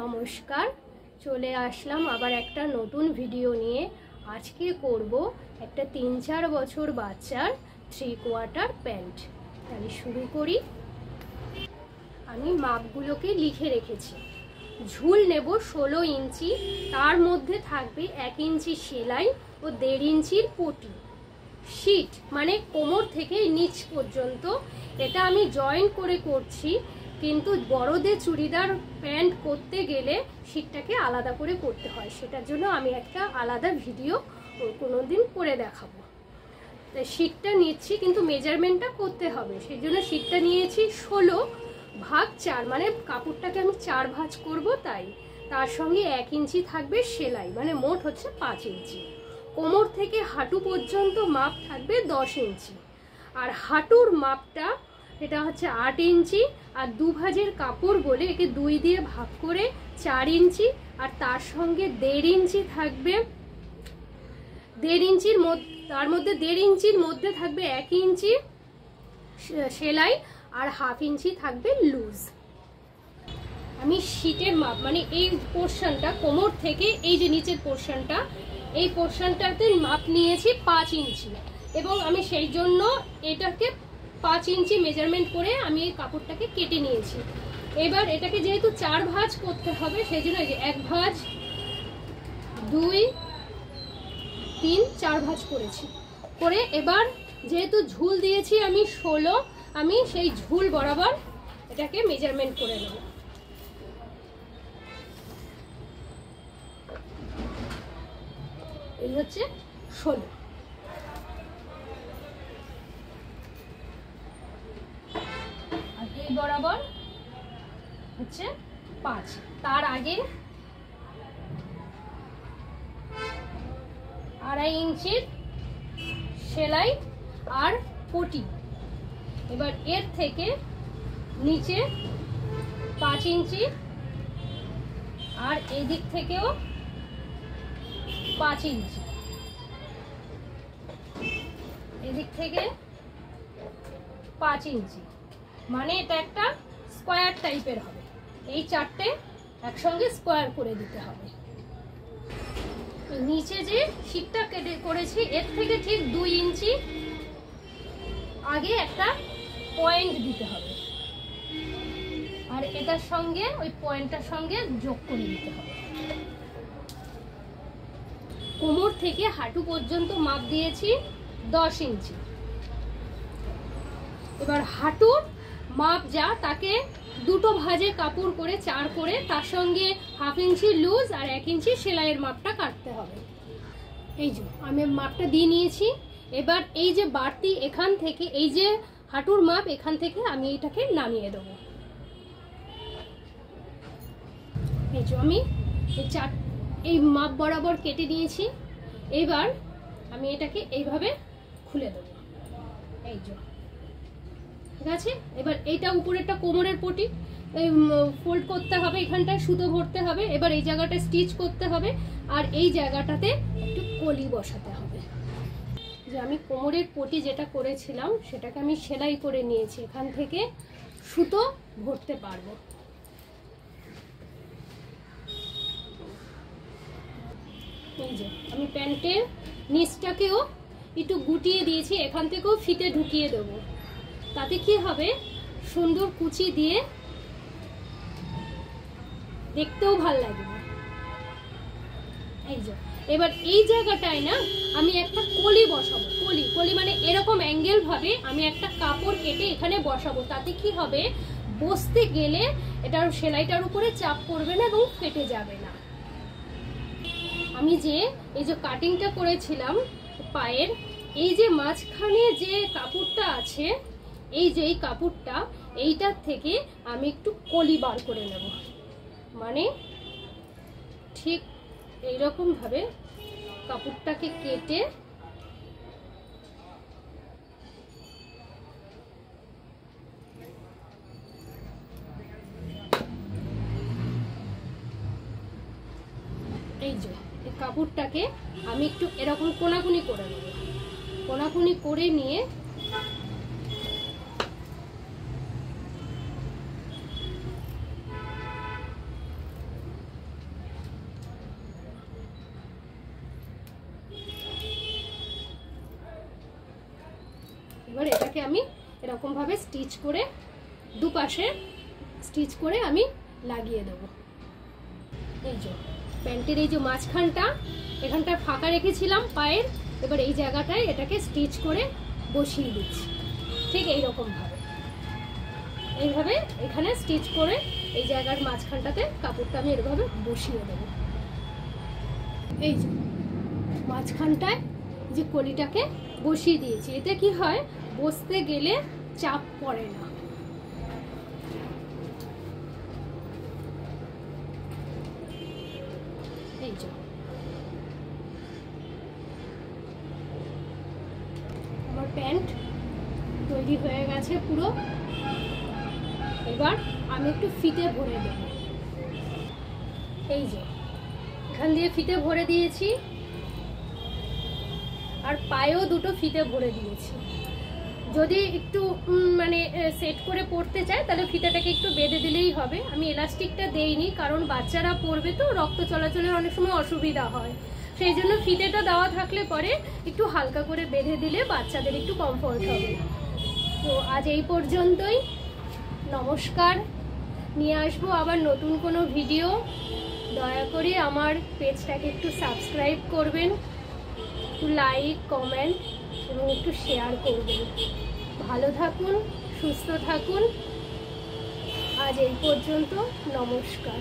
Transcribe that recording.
নমস্কার, চলে আসলাম আবার একটা নতুন ভিডিও নিয়ে। আজকে করব একটা 3-4 বছর বাচ্চার 3/4 প্যান্ট। তাহলে শুরু করি। আমি মাপগুলোকে লিখে রেখেছি। ঝুল নেব 16 ইঞ্চি, তার মধ্যে থাকবে 1 ইঞ্চি সেলাই ও 1.5 ইঞ্চির পটি। শীট মানে কোমর থেকে নিচ পর্যন্ত, এটা আমি জয়েন করে করছি, কিন্তু বড়দের চুড়িদার প্যান্ট করতে গেলে শীটটাকে আলাদা করে করতে হয়। সেটার জন্য আমি একটা আলাদা ভিডিও কোনোদিন করে দেখাবো। তাই শীটটা নিচ্ছি, কিন্তু মেজারমেন্টটা করতে হবে, সেই জন্য শীটটা নিয়েছি 16/4, মানে কাপড়টাকে আমি 4 ভাঁজ করব। তাই তার সঙ্গে 1 ইঞ্চি থাকবে সেলাই, মানে মোট হচ্ছে 5 ইঞ্চি। কোমর থেকে হাঁটু পর্যন্ত মাপ থাকবে 10 ইঞ্চি। আর হাঁটুর মাপটা এটা হচ্ছে 8 ইঞ্চি, আর 2 ভাঁজের কাপড় বলে একে 2 দিয়ে ভাগ করে 4 ইঞ্চি, আর তার সঙ্গে 1.5 ইঞ্চি থাকবে। 1.5 ইঞ্চির মধ্যে, তার মধ্যে 1.5 ইঞ্চির মধ্যে থাকবে 1 ইঞ্চি সেলাই, আর 1/2 ইঞ্চি থাকবে লুজ। আমি শীটের মাপ মানে এই পোর্শনটা কোমর থেকে এই যে নিচের পোর্শনটা, এই পোর্শনটাতে মাপ নিয়েছি 5 ইঞ্চি, এবং আমি সেই জন্য এটাকে 5 ইঞ্চি মেজারমেন্ট করে আমি এই কাপড়টাকে কেটে নিয়েছি। এবার এটাকে যেহেতু 4 ভাঁজ করতে হবে, সেই জন্য এই যে 1 ভাঁজ, 2, 3, 4 ভাঁজ করেছি। করে এবার যেহেতু ঝুল দিয়েছি আমি 16, আমি সেই ঝুল বরাবর এটাকে মেজারমেন্ট করে নেব। এই হচ্ছে 16, আর এই বরাবর হচ্ছে 5। তার আগে 2.5 ইঞ্চির সেলাই আর পটি। এবার এর থেকে নিচে 5 ইঞ্চি, আর এই দিক থেকেও 5 ইঞ্চি, এদিক থেকে 5 ইঞ্চি, মানে এটা একটা স্কোয়ার টাইপের হবে। এই 4টে একসঙ্গে স্কোয়ার করে দিতে হবে। নিচে যে শীটটা কেটে করেছি এর থেকে ঠিক 2 ইঞ্চি আগে একটা পয়েন্ট দিতে হবে, আর এটার সঙ্গে ওই পয়েন্টটার সঙ্গে যোগ করে দিতে হবে। কোমর থেকে হাঁটু পর্যন্ত মাপ দিয়েছি 10 ইঞ্চি। এবার হাঁটুর মাপ যা, তাকে 2 ভাঁজে কাপড় করে 4 করে, তার সঙ্গে 1/2 ইঞ্চি লুজ আর 1 ইঞ্চি সেলাইয়ের মাপটা কাটতে হবে। এই যে আমি মাপটা দিয়ে নিয়েছি। এবার এই যে বাড়তি এখান থেকে, এই যে হাঁটুর মাপ, এখান থেকে আমি এটাকে নামিয়ে দেবো। এই যে আমি এই মাপ বরাবর কেটে নিয়েছি। এবার আমি এটাকে এইভাবে খুলে দেবো। এই যে ঠিক আছে। এবার এইটা উপরেরটা কোমরের পটি ফোল্ড করতে হবে, এখানটায় সুতো ভরতে হবে। এবার এই জায়গাটা স্টিচ করতে হবে, আর এই জায়গাটাতে একটু কলি বসাতে হবে। যে আমি কোমরের পটি যেটা করেছিলাম সেটাকে আমি সেলাই করে নিয়েছি, এখান থেকে সুতো ভরতে পারবো। এই যে আমি প্যান্টের নিচটাকেও একটু গুটিয়ে দিয়েছি, এখান থেকেও ফিতে ঢুকিয়ে দেবো। তাতে কি হবে, সুন্দর কুচি দিয়ে দেখতেও ভাল লাগবে। এই যে এবার এই জায়গাটায় না আমি একটা কলি বসাবো। কলি মানে এরকম অ্যাঙ্গেল ভাবে আমি একটা কাপড় কেটে এখানে বসাবো। তাতে কি হবে, বসতে গেলে এটার সেলাইটার উপরে চাপ পড়বে না এবং ফেটে যাবে না। আমি যে এই যে কাটিংটা করেছিলাম পায়ের, এই যে মাঝখানে যে কাপড়টা আছে, এই যে এই কাপড়টা, এইটার থেকে আমি একটু কলি বার করে নেব। মানে ঠিক এইরকম ভাবে কাপড়টাকে কেটে এই যে এই কাপড়টাকে আমি একটু এরকম কোনাকুনি করে নেব। কোনাকুনি করে নিয়ে কাপড়টাকে আমি এরকমভাবে স্টিচ করে দুপাশে স্টিচ করে আমি লাগিয়ে দেবো। এই যে প্যান্টের এই যে মাঝখানটা, এখানটা ফাঁকা রেখেছিলাম পায়ের, এবার এই জায়গাটায় এটাকে স্টিচ করে বসিয়ে দিচ্ছি। ঠিক এইরকমভাবে এইভাবে এখানে স্টিচ করে এই জায়গার মাঝখানটাতে কাপড়টা আমি এরভাবে বসিয়ে দেবো। এই যে মাঝখানটায় যে কলিটাকে বসিয়ে দিয়েছি, এতে কি হয় বসতে গেলে চাপ পড়ে না। এই যে আমার প্যান্ট তৈরি হয়ে গেছে পুরো। এবার আমি একটু ফিতে ভরে দেব। এই যে এখান দিয়ে ফিতে ভরে দিয়েছি, আর পায়েও দুটো ফিতে ভরে দিয়েছি। যদি একটু মানে সেট করে পরতে চায় তাহলে ফিতাটাকে একটু বেঁধে দিলেই হবে। আমি এলাস্টিকটা দেইনি, কারণ বাচ্চারা পরবে তো রক্ত চলাচলের অনেক সময় অসুবিধা হয়, সেই জন্য ফিতেটা দেওয়া থাকলে পরে একটু হালকা করে বেঁধে দিলে বাচ্চাদের একটু কমফোর্ট হবে। তো আজ এই পর্যন্তই, নমস্কার। নিয়ে আসবো আবার নতুন কোনো ভিডিও। দয়া করে আমার পেজটাকে একটু সাবস্ক্রাইব করবেন, একটু লাইক কমেন্ট এবং একটু শেয়ার করবেন। ভালো থাকুন, সুস্থ থাকুন। আজ এই পর্যন্ত, নমস্কার।